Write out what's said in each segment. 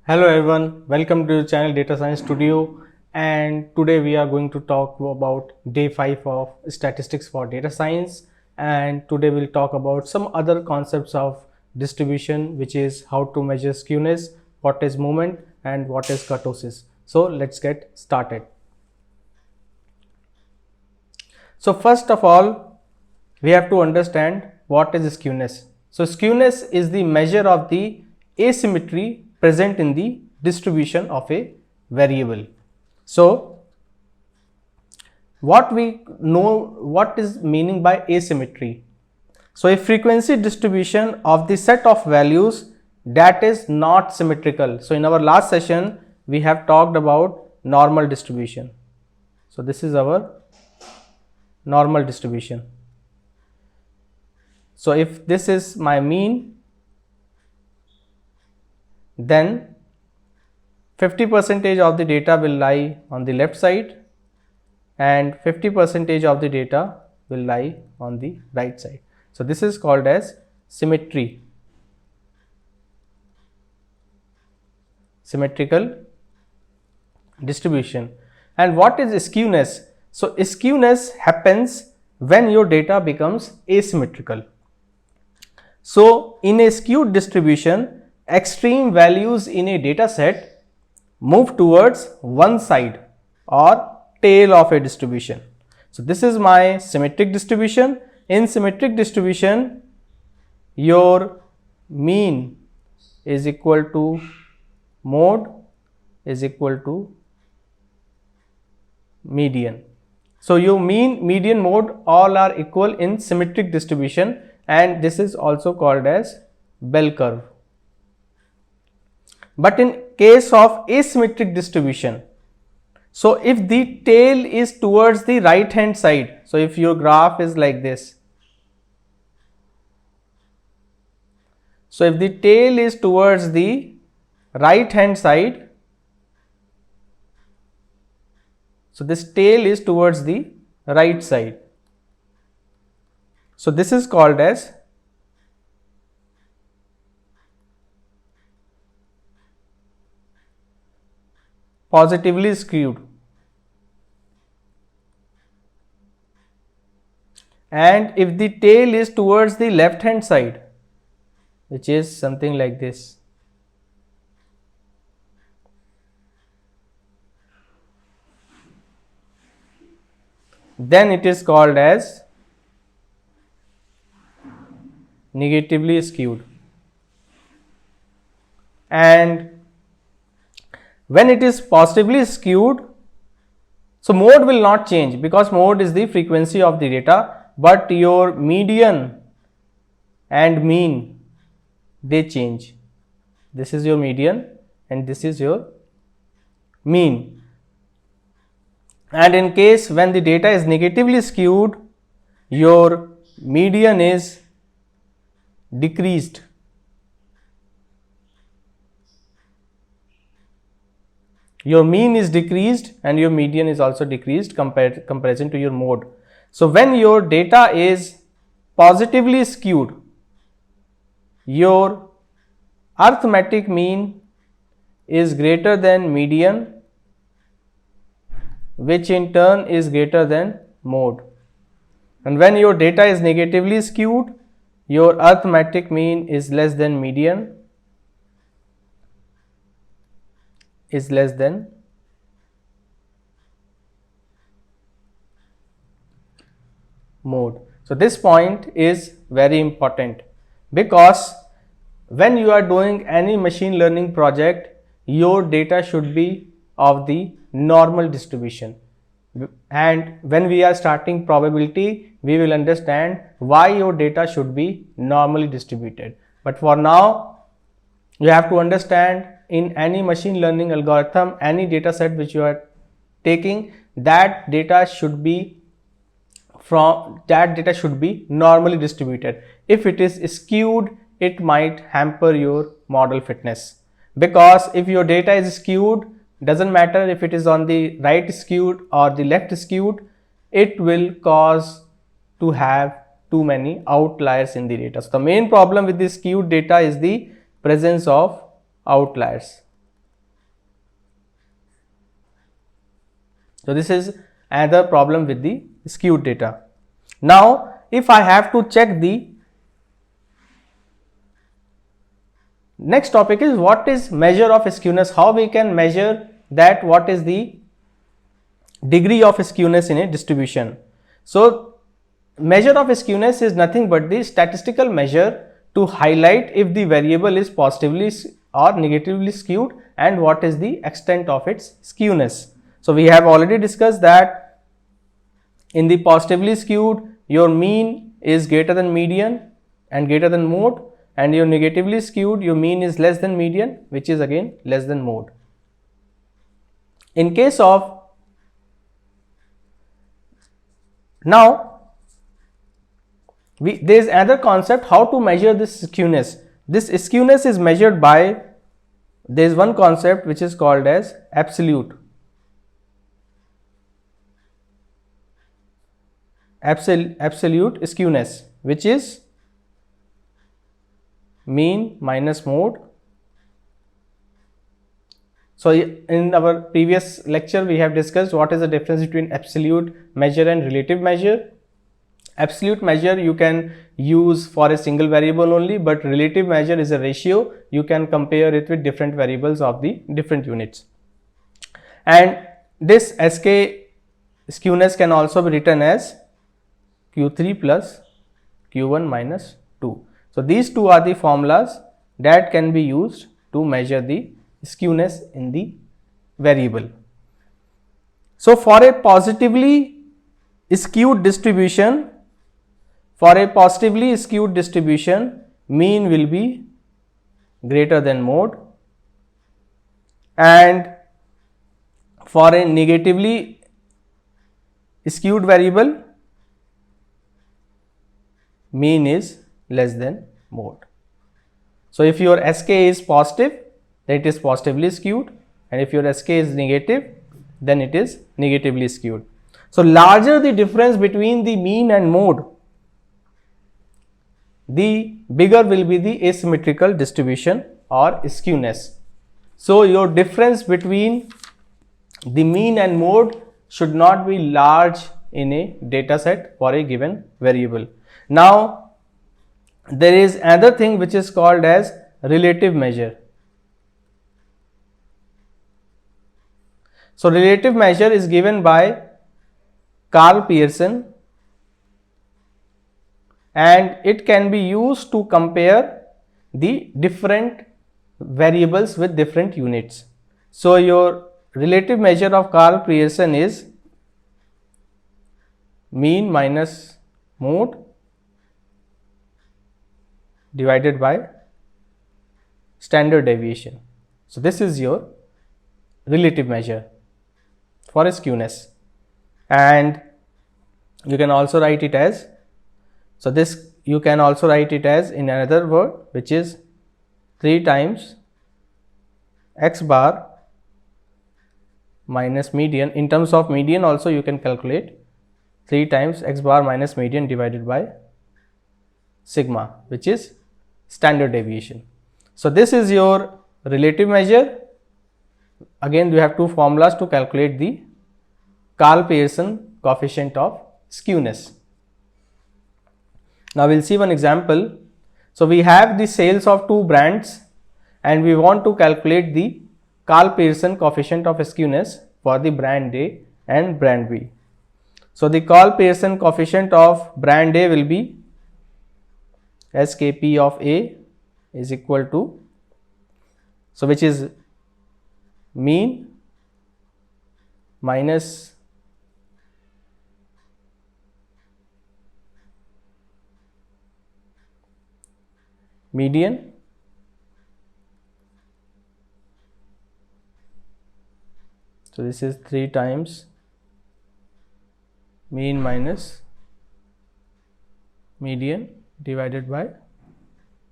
Hello everyone, welcome to the channel Data Science Studio, and today we are going to talk about day 5 of statistics for data science. And today we'll talk about some other concepts of distribution, which is how to measure skewness, what is movement, and what is kurtosis. So let's get started. So first of all, we have to understand what is skewness. So skewness is the measure of the asymmetry present in the distribution of a variable. So what we know, what is meaning by asymmetry? So a frequency distribution of the set of values that is not symmetrical. So in our last session we have talked about normal distribution. So this is our normal distribution. So if this is my mean, then 50% of the data will lie on the left side and 50% of the data will lie on the right side. So this is called as symmetrical distribution. And what is skewness? So skewness happens when your data becomes asymmetrical. So in a skewed distribution, extreme values in a data set move towards one side or tail of a distribution. So this is my symmetric distribution. In symmetric distribution, your mean is equal to mode is equal to median. So your mean, median, mode all are equal in symmetric distribution, and this is also called as bell curve. But in case of asymmetric distribution, so if the tail is towards the right hand side, so if your graph is like this, so if the tail is towards the right hand side, so this tail is towards the right side, so this is called as positively skewed. And if the tail is towards the left hand side, which is something like this, then it is called as negatively skewed. And when it is positively skewed, so mode will not change because mode is the frequency of the data, but your median and mean, they change. This is your median and this is your mean. And in case when the data is negatively skewed, your median is decreased. Your mean is decreased and your median is also decreased comparison to your mode. So when your data is positively skewed, your arithmetic mean is greater than median, which in turn is greater than mode. And when your data is negatively skewed, your arithmetic mean is less than median, is less than mode. So this point is very important because when you are doing any machine learning project, your data should be of the normal distribution. And when we are starting probability, we will understand why your data should be normally distributed. But for now, you have to understand in any machine learning algorithm, any data set which you are taking, that data should be normally distributed. If it is skewed, it might hamper your model fitness, because if your data is skewed, doesn't matter if it is on the right skewed or the left skewed, it will cause to have too many outliers in the data. So the main problem with this skewed data is the presence of outliers. So this is another problem with the skewed data. Now if I have to check the next topic is what is measure of skewness, how we can measure that, what is the degree of skewness in a distribution. So measure of skewness is nothing but the statistical measure to highlight if the variable is positively or negatively skewed and what is the extent of its skewness. So we have already discussed that in the positively skewed your mean is greater than median and greater than mode, and your negatively skewed your mean is less than median, which is again less than mode. In case of now there is another concept how to measure this skewness. This skewness is measured by, there is one concept which is called as absolute skewness, which is mean minus mode. So in our previous lecture we have discussed what is the difference between absolute measure and relative measure. Absolute measure you can use for a single variable only, but relative measure is a ratio, you can compare it with different variables of the different units. And this SK skewness can also be written as Q3 plus Q1 minus 2. So these two are the formulas that can be used to measure the skewness in the variable. So for a positively skewed distribution, mean will be greater than mode, and for a negatively skewed variable mean is less than mode. So if your SK is positive, then it is positively skewed, and if your SK is negative, then it is negatively skewed. So larger the difference between the mean and mode, the bigger will be the asymmetrical distribution or skewness. So your difference between the mean and mode should not be large in a data set for a given variable. Now there is another thing which is called as relative measure. So relative measure is given by Karl Pearson, and it can be used to compare the different variables with different units. So your relative measure of Karl Pearson is mean minus mode divided by standard deviation. So this is your relative measure for a skewness, and you can also write it as, so this you can also write it as in another word, which is 3 times x bar minus median. In terms of median also you can calculate 3 times x bar minus median divided by sigma, which is standard deviation. So this is your relative measure. Again we have two formulas to calculate the Karl Pearson coefficient of skewness. Now we will see one example. So we have the sales of 2 brands and we want to calculate the Karl Pearson coefficient of skewness for the brand A and brand B. So the Karl Pearson coefficient of brand A will be SKP of A is equal to, so which is mean minus median so this is 3 times mean minus median divided by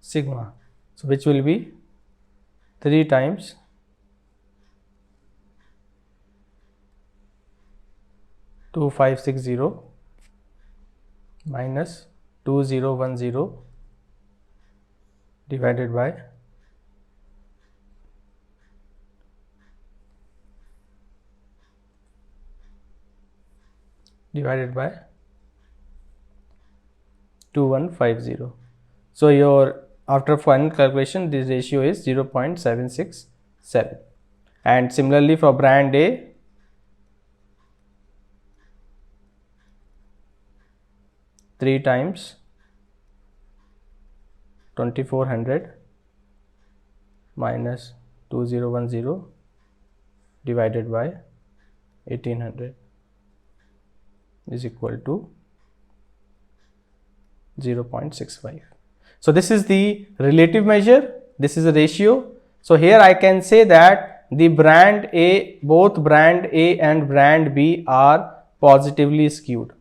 sigma, so which will be 3 times $2,560 minus 2010 divided by divided by 2150. So your after final calculation this ratio is 0.767. And similarly for brand A, three times 2400 minus 2010 divided by 1800 is equal to 0.65. So this is the relative measure, this is a ratio. So here I can say that the brand A, both brand A and brand B are positively skewed,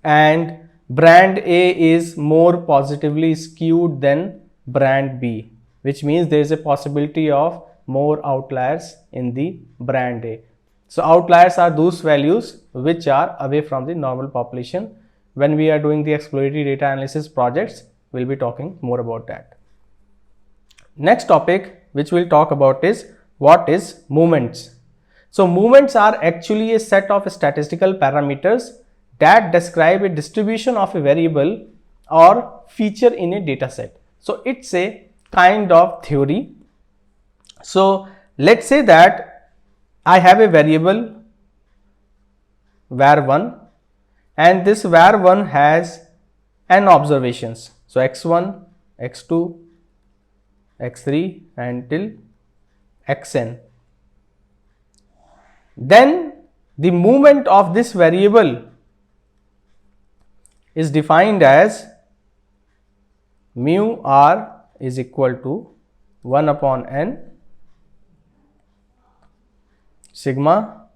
and brand A is more positively skewed than brand B, which means there is a possibility of more outliers in the brand A. So outliers are those values which are away from the normal population. When we are doing the exploratory data analysis projects, we'll be talking more about that. Next topic which we'll talk about is what is movements. So movements are actually a set of statistical parameters that describe a distribution of a variable or feature in a data set. So it's a kind of theory. So let's say that I have a variable var1, and this var1 has n observations. So x1, x2, x3 until xn. Then the movement of this variable is defined as mu r is equal to 1 upon n sigma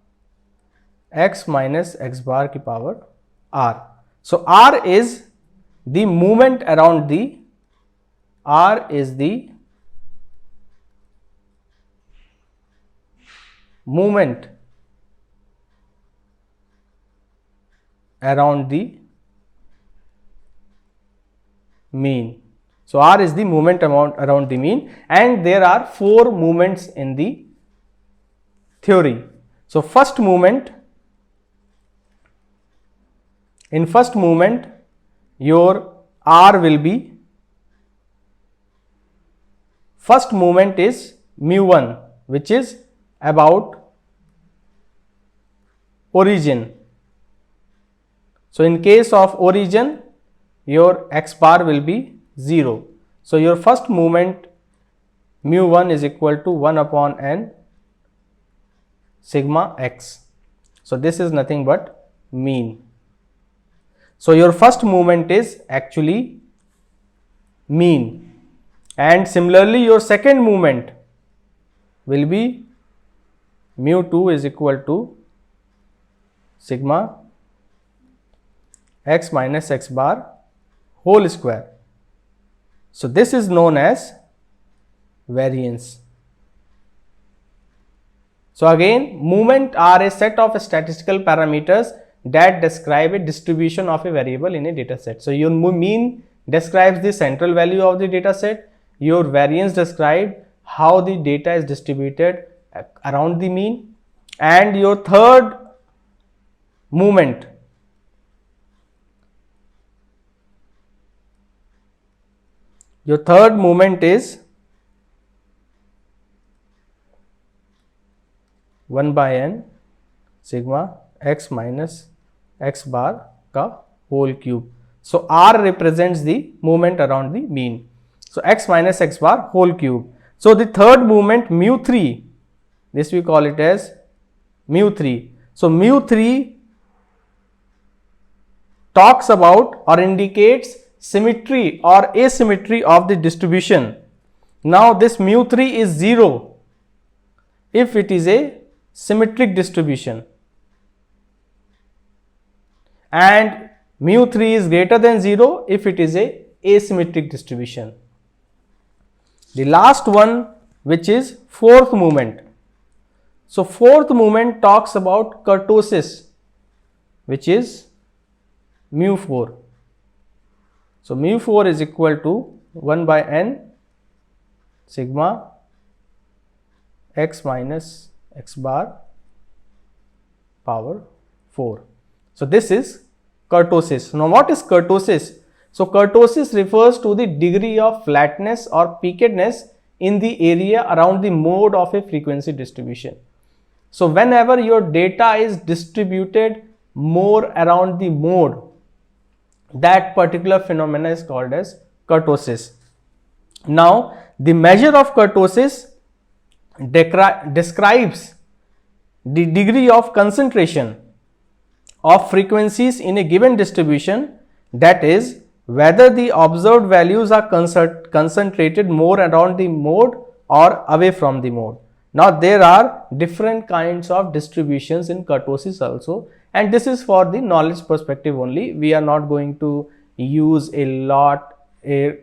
x minus x bar की power r. So r is the movement around the movement around the mean. So r is the movement amount around the mean, and there are four movements in the theory. So first movement, in first movement your r will be, first movement is mu1, which is about origin. So in case of origin your x bar will be 0. So your first movement mu1 is equal to 1 upon n sigma x. So this is nothing but mean. So your first movement is actually mean, and similarly your second movement will be mu2 is equal to sigma x minus x bar whole square. So this is known as variance. So again, movement are a set of statistical parameters that describe a distribution of a variable in a data set. So your mean describes the central value of the data set, your variance describes how the data is distributed around the mean, and your third movement is 1 by n sigma x minus x bar ka whole cube. So r represents the movement around the mean. So x minus x bar whole cube. So the third movement mu3, this we call it as mu3. So mu3 talks about or indicates symmetry or asymmetry of the distribution. Now this mu3 is 0 if it is a symmetric distribution, and mu3 is greater than 0 if it is a asymmetric distribution. The last one, which is fourth movement. So fourth movement talks about kurtosis, which is mu4. So mu4 is equal to 1 by n sigma x minus x bar power 4. So this is kurtosis. Now what is kurtosis? So kurtosis refers to the degree of flatness or peakedness in the area around the mode of a frequency distribution. So whenever your data is distributed more around the mode, that particular phenomena is called as kurtosis. Now the measure of kurtosis describes the degree of concentration of frequencies in a given distribution, that is, whether the observed values are concentrated more around the mode or away from the mode. Now there are different kinds of distributions in kurtosis also, and this is for the knowledge perspective only. We are not going to use a lot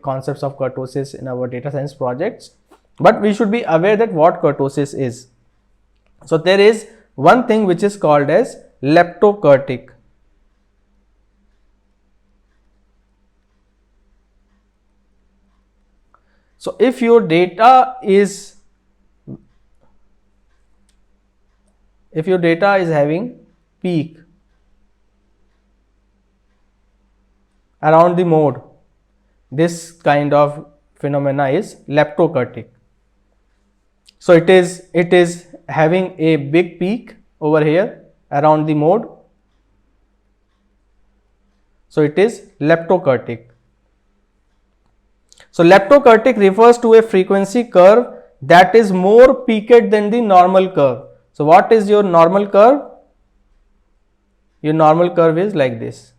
concepts of kurtosis in our data science projects, but we should be aware that what kurtosis is. So there is one thing which is called as leptokurtic. So if your data is having peak around the mode, this kind of phenomena is leptokurtic. So it is having a big peak over here around the mode. So it is leptokurtic. So leptokurtic refers to a frequency curve that is more peaked than the normal curve. So what is your normal curve? Your normal curve is like this.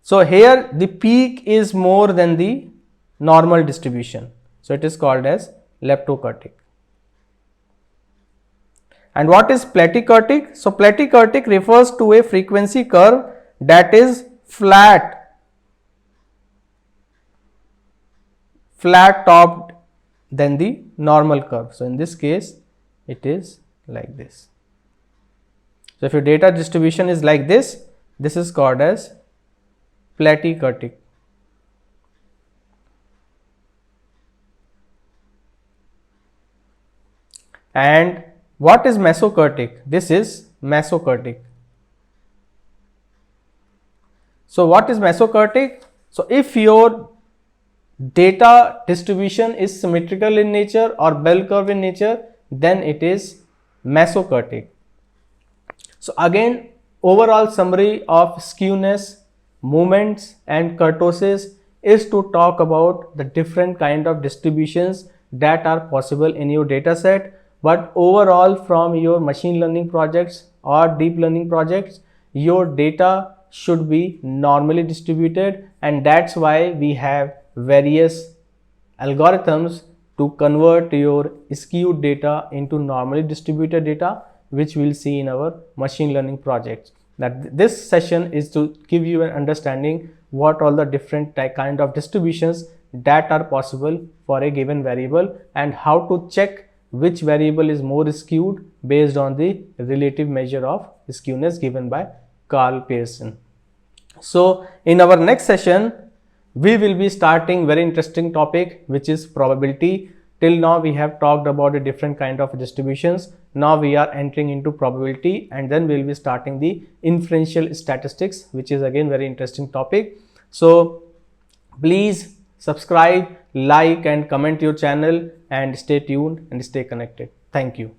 So here the peak is more than the normal distribution. So it is called as leptokurtic. And what is platykurtic? So platykurtic refers to a frequency curve that is flat topped than the normal curve. So in this case it is like this. So if your data distribution is like this, this is called as platykurtic. And what is mesokurtic? This is mesokurtic. So what is mesokurtic? So if your data distribution is symmetrical in nature or bell curve in nature, then it is mesokurtic. So again, overall summary of skewness, movements and kurtosis is to talk about the different kind of distributions that are possible in your data set. But overall, from your machine learning projects or deep learning projects, your data should be normally distributed, and that's why we have various algorithms to convert your skewed data into normally distributed data, which we'll see in our machine learning projects. That this session is to give you an understanding what all the different kind of distributions that are possible for a given variable, and how to check which variable is more skewed based on the relative measure of skewness given by Carl Pearson. So in our next session, we will be starting very interesting topic, which is probability. Till now we have talked about a different kind of distributions. Now we are entering into probability, and then we will be starting the inferential statistics, which is again very interesting topic. So please subscribe, like and comment your channel, and stay tuned and stay connected. Thank you.